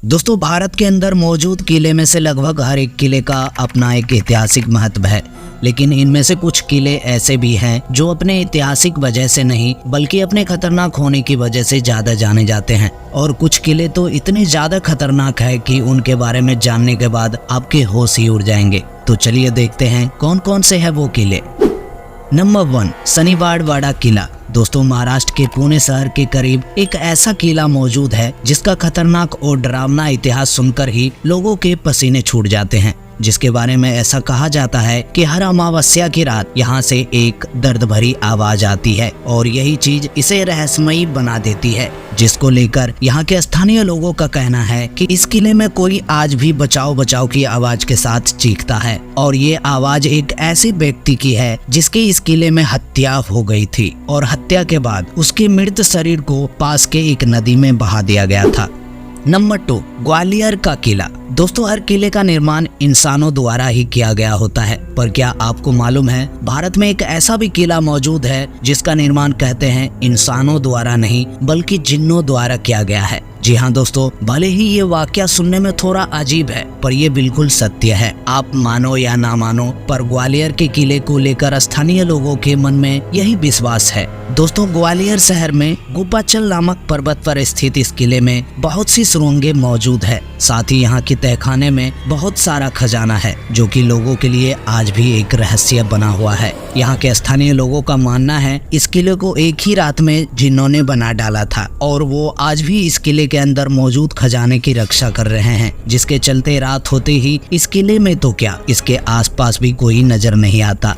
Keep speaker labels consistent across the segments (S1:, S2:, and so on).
S1: दोस्तों, भारत के अंदर मौजूद किले में से लगभग हर एक किले का अपना एक ऐतिहासिक महत्व है, लेकिन इनमें से कुछ किले ऐसे भी हैं जो अपने ऐतिहासिक वजह से नहीं बल्कि अपने खतरनाक होने की वजह से ज्यादा जाने जाते हैं। और कुछ किले तो इतने ज्यादा खतरनाक है कि उनके बारे में जानने के बाद आपके होश ही उड़ जाएंगे। तो चलिए देखते हैं कौन कौन से है वो किले। नंबर 1, शनिवारवाड़ा किला। दोस्तों, महाराष्ट्र के पुणे शहर के करीब एक ऐसा किला मौजूद है जिसका खतरनाक और डरावना इतिहास सुनकर ही लोगों के पसीने छूट जाते हैं। जिसके बारे में ऐसा कहा जाता है कि हर अमावस्या की रात यहाँ से एक दर्द भरी आवाज आती है और यही चीज इसे रहस्यमयी बना देती है, जिसको लेकर यहाँ के स्थानीय लोगों का कहना है कि इस किले में कोई आज भी बचाओ बचाओ की आवाज के साथ चीखता है और ये आवाज एक ऐसे व्यक्ति की है जिसकी इस किले में हत्या हो गई थी और हत्या के बाद उसके मृत शरीर को पास के एक नदी में बहा दिया गया था। नंबर 2, ग्वालियर का किला। दोस्तों, हर किले का निर्माण इंसानों द्वारा ही किया गया होता है, पर क्या आपको मालूम है भारत में एक ऐसा भी किला मौजूद है जिसका निर्माण कहते हैं इंसानों द्वारा नहीं बल्कि जिन्नों द्वारा किया गया है। जी हाँ दोस्तों, भले ही ये वाकया सुनने में थोड़ा अजीब है पर ये बिल्कुल सत्य है। आप मानो या ना मानो, पर ग्वालियर के किले को लेकर स्थानीय लोगों के मन में यही विश्वास है। दोस्तों, ग्वालियर शहर में गोपाचल नामक पर्वत पर स्थित इस किले में बहुत सी सुरंगें मौजूद है। साथ ही यहाँ के तहखाने में बहुत सारा खजाना है जो कि लोगों के लिए आज भी एक रहस्य बना हुआ है। यहाँ के स्थानीय लोगों का मानना है इस किले को एक ही रात में जिन्नों ने बना डाला था और वो आज भी इस किले के अंदर मौजूद खजाने की रक्षा कर रहे हैं, जिसके चलते रात होते ही इस किले में तो क्या इसके आसपास भी कोई नजर नहीं आता।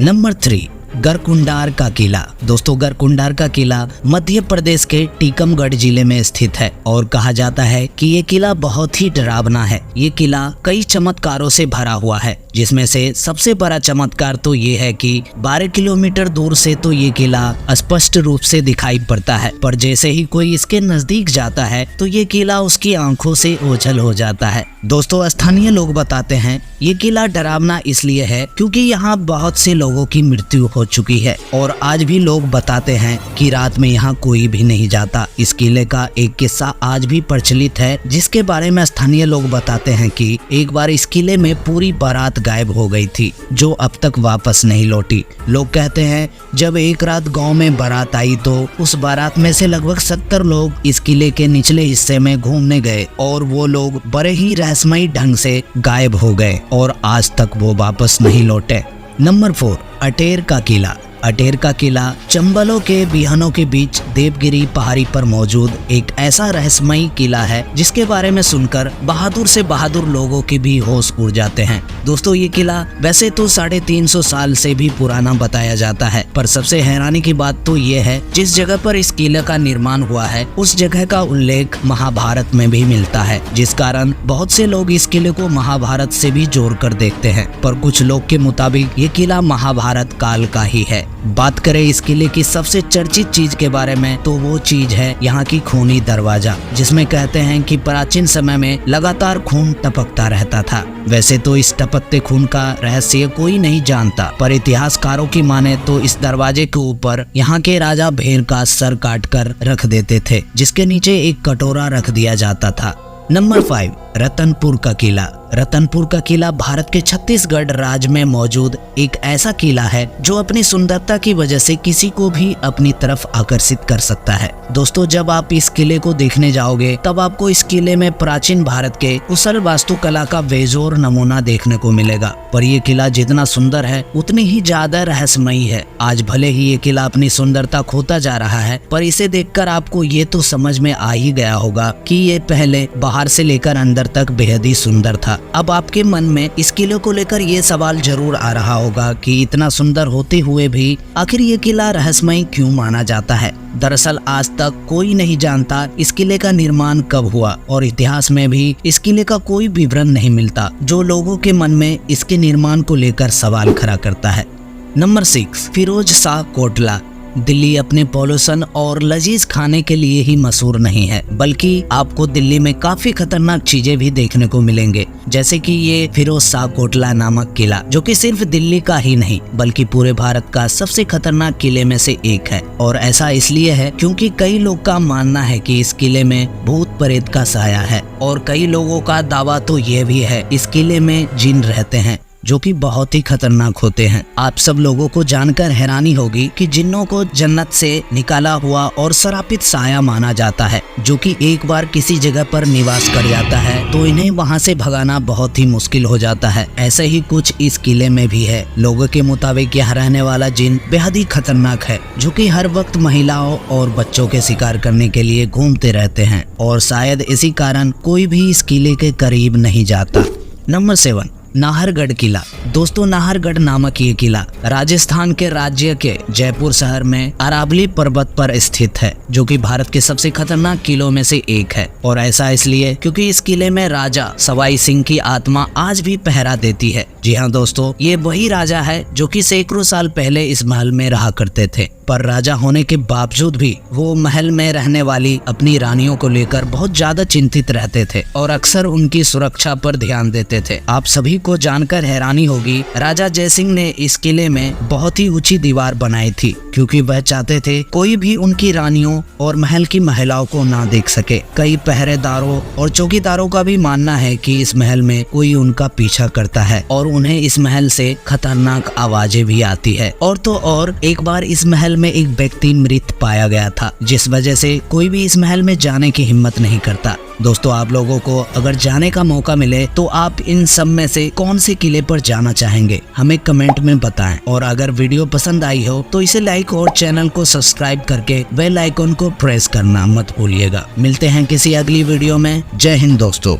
S1: नंबर 3, गरकुंडार का किला। दोस्तों, गरकुंडार का किला मध्य प्रदेश के टीकमगढ़ जिले में स्थित है और कहा जाता है कि ये किला बहुत ही डरावना है। ये किला कई चमत्कारों से भरा हुआ है, जिसमें से सबसे बड़ा चमत्कार तो ये है कि 12 किलोमीटर दूर से तो ये किला स्पष्ट रूप से दिखाई पड़ता है, पर जैसे ही कोई इसके नजदीक जाता है तो ये किला उसकी आंखों से ओझल हो जाता है। दोस्तों, स्थानीय लोग बताते हैं ये किला डरावना इसलिए है क्योंकि यहाँ बहुत से लोगों की मृत्यु हो चुकी है और आज भी लोग बताते हैं कि रात में यहाँ कोई भी नहीं जाता। इस किले का एक किस्सा आज भी प्रचलित है, जिसके बारे में स्थानीय लोग बताते हैं कि एक बार इस किले में पूरी बारात गायब हो गई थी जो अब तक वापस नहीं लौटी। लोग कहते हैं जब एक रात गांव में बारात आई तो उस बारात में से लगभग 70 लोग इस किले के निचले हिस्से में घूमने गए और वो लोग बड़े ही रहस्यमयी ढंग से गायब हो गए और आज तक वो वापस नहीं लौटे। नंबर 4, अटेर का किला। अटेर का किला चंबलों के बिहानों के बीच देवगिरी पहाड़ी पर मौजूद एक ऐसा रहस्यमयी किला है जिसके बारे में सुनकर बहादुर से बहादुर लोगों के भी होश उड़ जाते हैं। दोस्तों, ये किला वैसे तो 350 साल से भी पुराना बताया जाता है, पर सबसे हैरानी की बात तो ये है जिस जगह पर इस किले का निर्माण हुआ है उस जगह का उल्लेख महाभारत में भी मिलता है, जिस कारण बहुत से लोग इस किले को महाभारत से भी जोड़कर देखते हैं। पर कुछ लोग के मुताबिक ये किला महाभारत काल का ही है। बात करें इस किले की सबसे चर्चित चीज के बारे में तो वो चीज है यहाँ की खूनी दरवाजा, जिसमें कहते हैं कि प्राचीन समय में लगातार खून टपकता रहता था। वैसे तो इस टपकते खून का रहस्य कोई नहीं जानता, पर इतिहासकारों की माने तो इस दरवाजे के ऊपर यहाँ के राजा भेड़ का सर काट कर रख देते थे, जिसके नीचे एक कटोरा रख दिया जाता था। नंबर 5, रतनपुर का किला। रतनपुर का किला भारत के छत्तीसगढ़ राज्य में मौजूद एक ऐसा किला है जो अपनी सुंदरता की वजह से किसी को भी अपनी तरफ आकर्षित कर सकता है। दोस्तों, जब आप इस किले को देखने जाओगे तब आपको इस किले में प्राचीन भारत के कुशल वास्तुकला का बेजोर नमूना देखने को मिलेगा, पर यह किला जितना सुंदर है उतनी ही ज्यादा रहस्यमयी है। आज भले ही ये किला अपनी सुंदरता खोता जा रहा है, पर इसे देखकर आपको ये तो समझ में आ ही गया होगा कि ये पहले बाहर से लेकर अंदर तक बेहद ही सुंदर था। अब आपके मन में इस किले को लेकर ये सवाल जरूर आ रहा होगा कि इतना सुंदर होते हुए भी आखिर ये किला रहस्यमयी क्यों माना जाता है। दरअसल आज तक कोई नहीं जानता इस किले का निर्माण कब हुआ और इतिहास में भी इस किले का कोई विवरण नहीं मिलता, जो लोगों के मन में इसके निर्माण को लेकर सवाल खड़ा करता है। नंबर 6, फिरोज शाह कोटला। दिल्ली अपने पॉल्यूशन और लजीज खाने के लिए ही मशहूर नहीं है, बल्कि आपको दिल्ली में काफी खतरनाक चीजें भी देखने को मिलेंगे, जैसे कि ये फिरोज शाह कोटला नामक किला, जो कि सिर्फ दिल्ली का ही नहीं बल्कि पूरे भारत का सबसे खतरनाक किले में से एक है। और ऐसा इसलिए है क्योंकि कई लोग का मानना है कि इस किले में भूत प्रेत का साया है, और कई लोगों का दावा तो ये भी है इस किले में जिन रहते हैं, जो कि बहुत ही खतरनाक होते हैं। आप सब लोगों को जानकर हैरानी होगी कि जिन्नों को जन्नत से निकाला हुआ और श्रापित साया माना जाता है, जो कि एक बार किसी जगह पर निवास कर जाता है तो इन्हें वहां से भगाना बहुत ही मुश्किल हो जाता है। ऐसे ही कुछ इस किले में भी है। लोगों के मुताबिक यहाँ रहने वाला जिन बेहद ही खतरनाक है, जो कि हर वक्त महिलाओं और बच्चों के शिकार करने के लिए घूमते रहते हैं, और शायद इसी कारण कोई भी इस किले के करीब नहीं जाता। नंबर 7, नाहरगढ़ किला। दोस्तों, नाहरगढ़ नामक ये किला राजस्थान के राज्य के जयपुर शहर में अरावली पर्वत पर स्थित है, जो कि भारत के सबसे खतरनाक किलों में से एक है। और ऐसा इसलिए क्योंकि इस किले में राजा सवाई सिंह की आत्मा आज भी पहरा देती है। जी हाँ दोस्तों, ये वही राजा है जो कि सैकड़ों साल पहले इस महल में रहा करते थे, पर राजा होने के बावजूद भी वो महल में रहने वाली अपनी रानियों को लेकर बहुत ज्यादा चिंतित रहते थे और अक्सर उनकी सुरक्षा पर ध्यान देते थे। आप सभी को जानकर हैरानी होगी, राजा जयसिंह ने इस किले में बहुत ही ऊंची दीवार बनाई थी, क्योंकि वह चाहते थे कोई भी उनकी रानियों और महल की महिलाओं को ना देख सके। कई पहरेदारों और चौकीदारों का भी मानना है कि इस महल में कोई उनका पीछा करता है और उन्हें इस महल से खतरनाक आवाजें भी आती है। और तो और एक बार इस महल में एक व्यक्ति मृत पाया गया था, जिस वजह से कोई भी इस महल में जाने की हिम्मत नहीं करता। दोस्तों, आप लोगों को अगर जाने का मौका मिले तो आप इन सब में से कौन से किले पर जाना चाहेंगे, हमें कमेंट में बताएं। और अगर वीडियो पसंद आई हो तो इसे लाइक और चैनल को सब्सक्राइब करके बेल आइकन को प्रेस करना मत भूलिएगा। मिलते हैं किसी अगली वीडियो में। जय हिंद दोस्तों।